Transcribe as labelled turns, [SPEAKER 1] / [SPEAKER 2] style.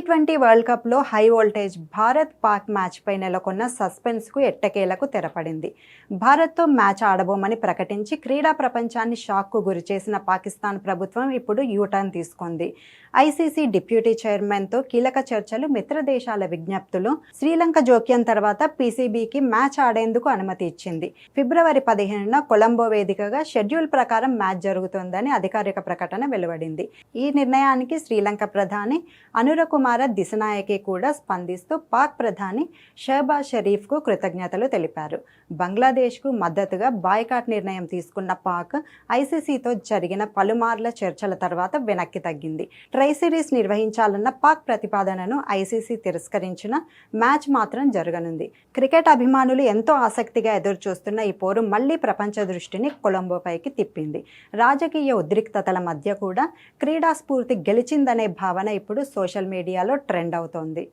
[SPEAKER 1] T20 world కప్లో high voltage Bharat-Pak మ్యాచ్పై నెలకొన్న సస్పెన్స్కు ఎట్టకేలకు తెరపడింది. భారత్తో మ్యాచ్ ఆడబోమని ప్రకటించి క్రీడా ప్రపంచాన్ని షాక్కు గురిచేసిన పాకిస్తాన్ ప్రభుత్వం ఇప్పుడు యూటర్న్ తీసుకుంది. ఐసీసీ డిప్యూటీ చైర్మన్తో కీలక చర్చలు, మిత్ర దేశాల విజ్ఞప్తులు, శ్రీలంక జోక్యం తర్వాత పీసీబీకి మ్యాచ్ ఆడేందుకు అనుమతి ఇచ్చింది. ఫిబ్రవరి 15న కొలంబో వేదికగా షెడ్యూల్ ప్రకారం మ్యాచ్ జరుగుతోందని అధికారిక ప్రకటన వెలువడింది. ఈ నిర్ణయానికి శ్రీలంక ప్రధాని అనురకుమార దిశనాయకే కూడా స్పందిస్తూ పాక్ ప్రధాని షహబాజ్ షరీఫ్కు కృతజ్ఞతలు తెలిపారు. బంగ్లాదేశ్కు మద్దతుగా బాయ్కాట్ నిర్ణయం తీసుకున్న పాక్ ఐసీసీతో జరిగిన పలుమార్ల చర్చల తర్వాత వెనక్కి తగ్గింది. ట్రై సిరీస్ నిర్వహించాలన్న పాక్ ప్రతిపాదనను ఐసీసీ తిరస్కరించిన మ్యాచ్ మాత్రం జరగనుంది. క్రికెట్ అభిమానులు ఎంతో ఆసక్తిగా ఎదురుచూస్తున్న ఈ పోరు మళ్లీ ప్రపంచ దృష్టిని కొలంబోపైకి తిప్పింది. రాజకీయ ఉద్రిక్తతల మధ్య కూడా క్రీడా స్ఫూర్తి గెలిచిందనే భావన ఇప్పుడు సోషల్ మీడియాలో ట్రెండ్ అవుతోంది.